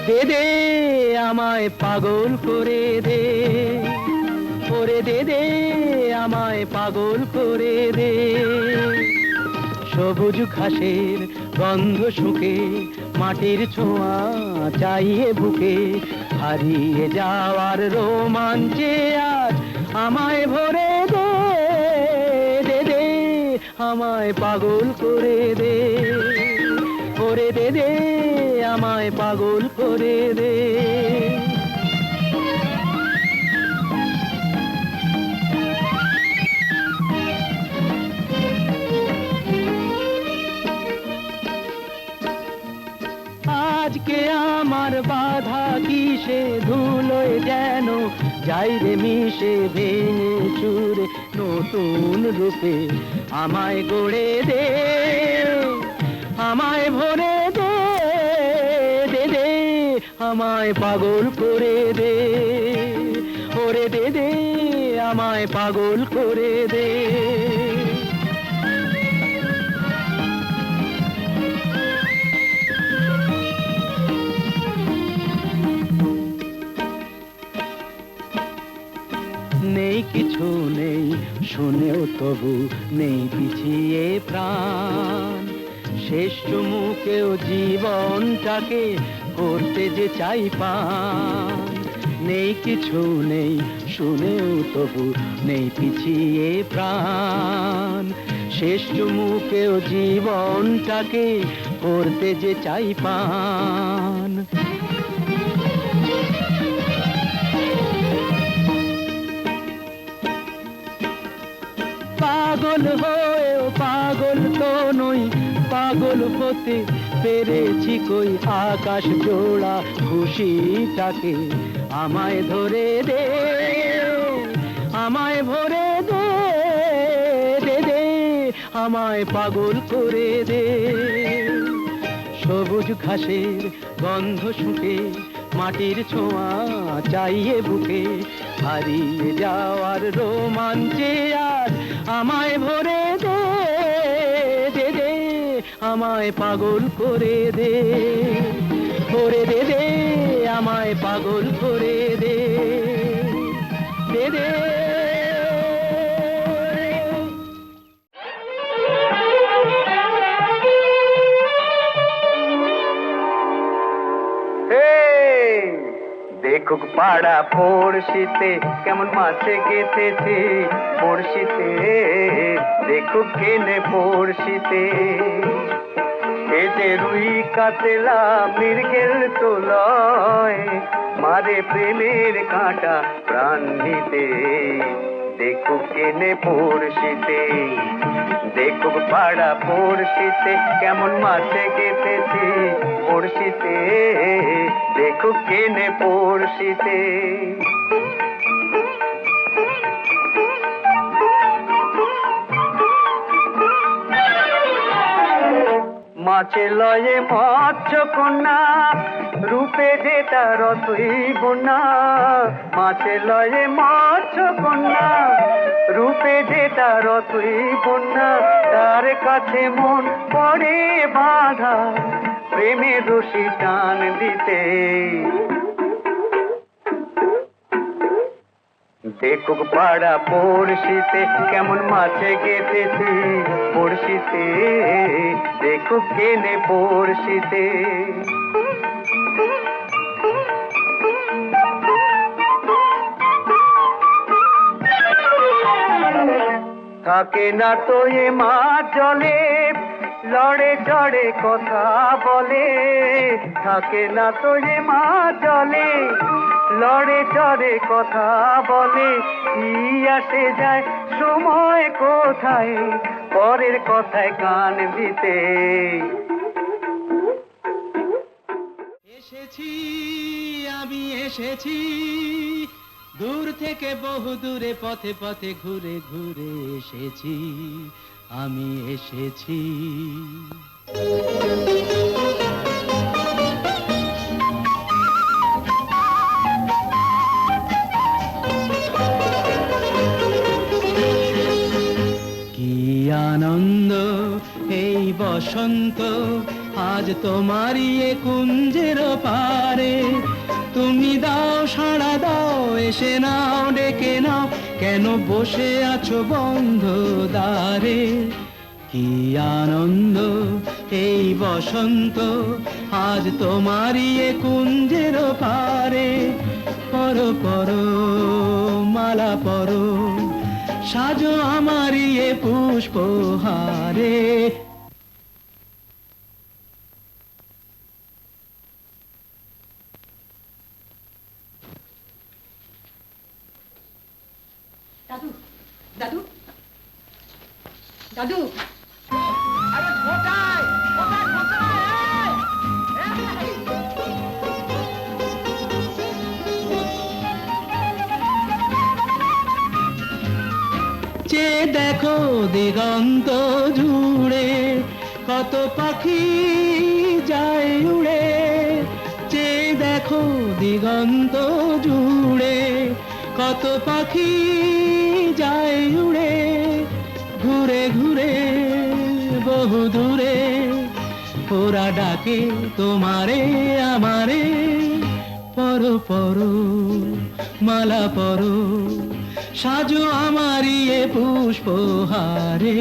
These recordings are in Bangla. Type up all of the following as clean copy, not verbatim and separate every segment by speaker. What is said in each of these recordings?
Speaker 1: দে দে আমায় পাগল করে দে, ওরে দে দে আমায় পাগল করে দে। সবুজ ঘাসের গন্ধ শুকে, মাটির ছোঁয়া চাইয়ে বুকে, হারিয়ে যাওয়ার রোমাঞ্চে আজ আমায় ভরে দে। দে দে আমায় পাগল করে দে, ওরে দে দে আমায় পাগল করে দে। আজকে আমার বাধা কিসে, ধুলোয় যেন যাই রে মিশে, ভেঙে চুরে নতুন রূপে আমায় গড়ে দে, আমায় ভরে দে। দে দে আমায় পাগল করে দে, ওরে দে দে আমায় পাগল করে দে। নেই কিছু নেই শুনেও তবু নেই পিছিয়ে প্রাণ, শেষ চুমুকেও জীবনটাকে করতে যে চাই পান। নেই কিছু নেই শুনেও তবু নেই পিছিয়ে প্রাণ, শেষ চুমুকেও জীবনটাকে করতে যে চাই পান। পাগল হয়েও পাগল তো নই, পাগল হতে পেরেছি কই, আকাশ জোড়া খুশিটাকে আমায় ধরে দে, আমায় ভরে দে। দে দে আমায় পাগল করে দে। সবুজ ঘাসের গন্ধ শুকে, মাটির ছোঁয়া চাইয়ে বুকে, হারিয়ে যাওয়ার রোমাঞ্চে আজ আমায় ভরে দে। দে দে আমায় পাগল করে দে, করে দে দে আমায় পাগল করে দে। দে দে দেখুক পাড়া পড়শিতে কেমন মাছে গেঁথেছে পড়শিতে, দেখুক কেনে পড়শিতে। এ যে রুই কাতলা মৃগেল তোলয়, মারে প্রেমের কাঁটা প্রাণ নিতে। দেখুক কেনে পড়শিতে, দেখুক পাড়া পড়শিতে কেমন মাছে গেঁথেছে পড়শিতে, দেখুক কেনে পড়শিতে। মাছে লয়ে মৎস্য কন্যা, রূপে যেটা রতই বন্যা। মাছে লয়ে মৎস্য কন্যা, রূপে যেটা রতই বন্যা। তার কাছে মন পড়ে বাধা, প্রেমের রশি টান দিতে। দেখুক পাড়া পড়শিতে কেমন মাছে গেঁথেছে পড়শিতে, দেখুক কেনে পড়শিতে। থাকে না তো এ মাছ জলে, লড়ে চড়ে কথা বলে। থাকে না তো এ মাছ জলে, লড়ে চড়ে কথা বলে। কি আসে যায় সময় কোথায়, পরের কথায় কান দিতে। এসেছি আমি এসেছি, দূর থেকে বহু দূরে পথে পথে ঘুরে ঘুরে এসেছি, আমি এসেছি। কি আনন্দ এই বসন্ত, আজ তোমারই এ কুঞ্জের পারে। সাড়া দাও, এসে নাও, ডেকে নাও, কেন বসে আছো বন্ধ দ্বারে? কি আনন্দ এই বসন্ত, আজ তোমারই এ কুঞ্জের পারে। পরো পরো মালা পরো, সাজো আমারই এ পুষ্পহারে।
Speaker 2: দাদু, দাদু, দাদু,
Speaker 1: আরে কোথায় কোথায় কোথায়? চেয়ে দেখো দিগন্ত জুড়ে, কত পাখি যায় উড়ে। চেয়ে দেখো দিগন্ত জুড়ে, কত পাখি যায় উড়ে। ঘুরে ঘুরে বহু দূরে, ওরা ডাকে তোমারে আমারে। পরো পরো মালা পরো, সাজো আমারই এ পুষ্পহারে।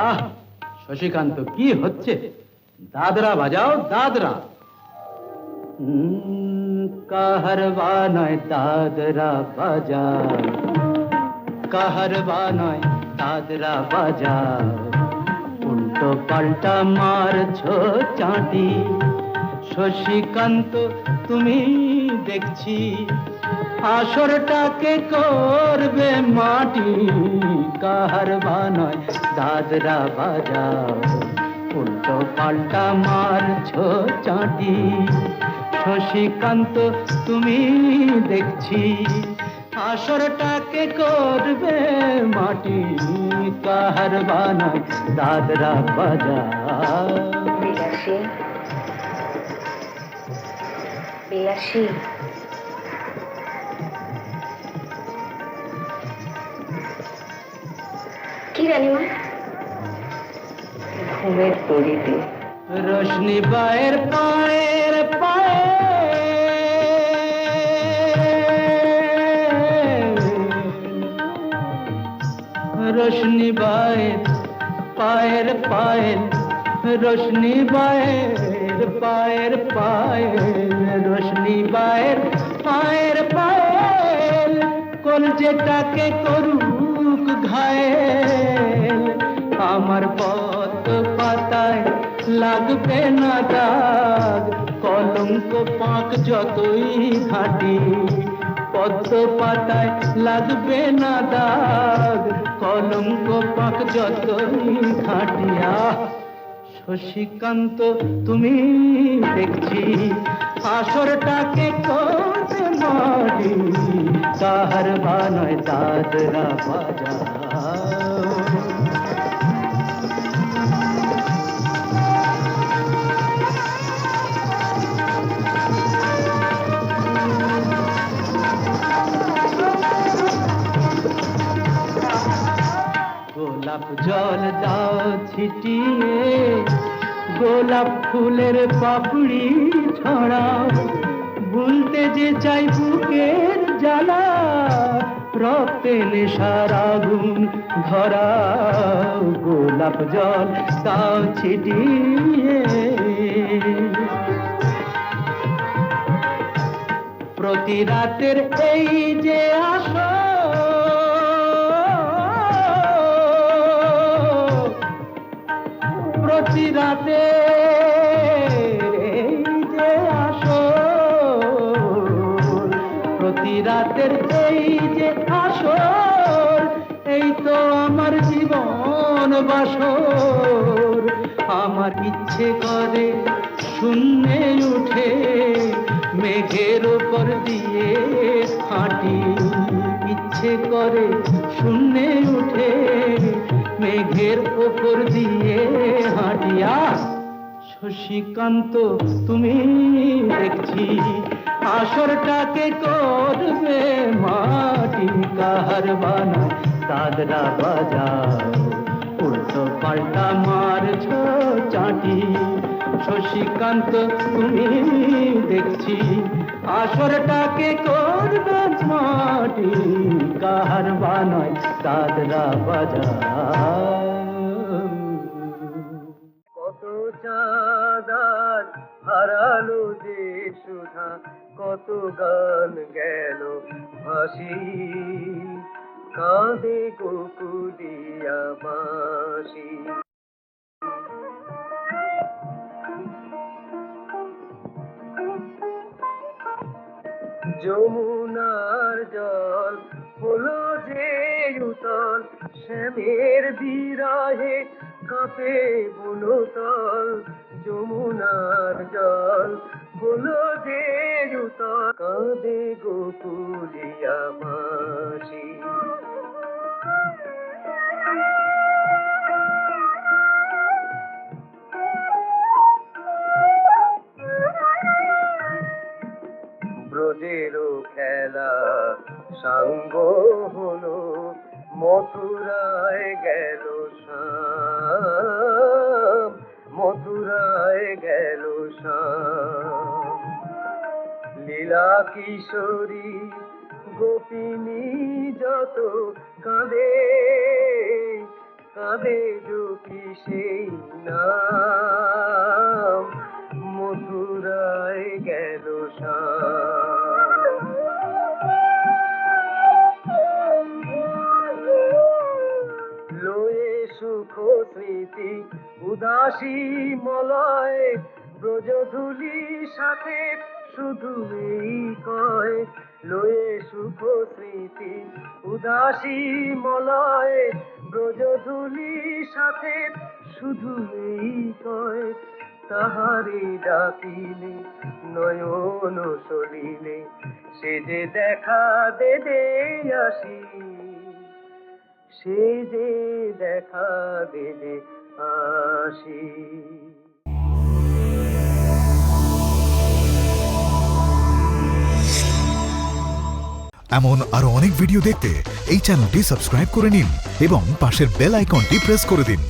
Speaker 1: আহ, শশীকান্ত, কি হচ্ছে? দাদরা বাজাও, দাদরা। কাহারবা নয় দাদরা বাজা, কাহারবা নয় দাদরা বাজা। উল্টো পাল্টা মারছো চাঁটি, শশীকান্ত তুমি দেখছি আসরটাকে করবে মাটি। কাহারবা নয় দাদরা বাজা, উল্টো পাল্টা মারছো চাঁটি। শশীকান্ত তুমি দেখছি আসরটাকে করবে মাটি। কাহারবা নয় দাদরা বাজা।
Speaker 2: বিলাসী, বিলাসী, কি রানীমা? ঘুমের তরিতে
Speaker 1: রোশনি বায়ের পায়ের পায়ে, রোশনি বায়ের পায়ের পায়ের, রোশনি বায়ের পায়ের পায়ের, রোশনি বায়ের পায়ের পায়ের। কলজেটাকে করুক ঘায়েল, আমার পদ্ম পাতায় লাগবে না দাগ। কলঙ্ক পাক যতই ঘাটি, পদ্ম পাতায় লাগবে না দাগ। কলঙ্ক পাক যতই ঘাটিয়া। শশীকান্ত তুমি দেখছি আসরটাকে করবে মাটি। কাহারবা নয় দাদরা বাজা। গোলাপ জল দাও ছিটিয়ে, গোলাপ ফুলের পাপড়ি ছড়াও। ভুলতে যে চাই বুকের জ্বালা, রক্তে নেশার আগুন ধরাও। গোলাপ জল দাও ছিটিয়ে, প্রতি রাতের এই যে আসো, প্রতি রাতে এই যে আসো, প্রতি রাতের এই যে আসর। এই তো আমার জীবন বাসর। আমার ইচ্ছে করে শূন্যে উঠে মেঘের উপর দিয়ে হাঁটি। ইচ্ছে করে শূন্যে উঠে মেঘের উপর দিয়ে হাঁটিয়া। শশীকান্ত তুমি দেখছি আসরটাকে করবে মাটি। কাহারবা নয় দাদরা বাজা, উল্টো পাল্টা মারছো চাটি। শশীকান্ত তুমি দেখছি আসরটাকে করবে মাটি, কাহার বানায় কাদরা বাজার। কত চাঁদার হারালো যে সুধা, কত গান গেল ভাসি, কাঁদে গোকুলিয়া বাসি। যমুনার জল হলো যে উতল, শ্যামের বিরাহে কাঁপে বনতল। যমুনার জল হলো যে উতল, কাঁদে গোকুলিয়া বাসি। ব্রজেরও খেলা সাঙ্গ হলো, মথুরায় গেল শ্যাম, মথুরায় গেল শ্যাম। লীলা কিশোরী গোপিনী যত কাঁদে, কাঁদে দুঃখী সেই নাম, মথুরায় গেল শ্যাম। লয়ে সুখ স্মৃতি উদাসী মলয়, ব্রজধূলি সাথে শুধু এই কয়। লয়ে সুখ স্মৃতি উদাসী মলয়, ব্রজধূলি সাথে শুধু এই কয়। তাহারে ডাকিলে নয়ন সলিলে, সে যে দেখা দেবে আসি, সে যে দেখা দেবে আসি।
Speaker 3: এমন আরো অনেক ভিডিও দেখতে এই চ্যানেলটি সাবস্ক্রাইব করে নিন এবং পাশের বেল আইকনটি প্রেস করে দিন।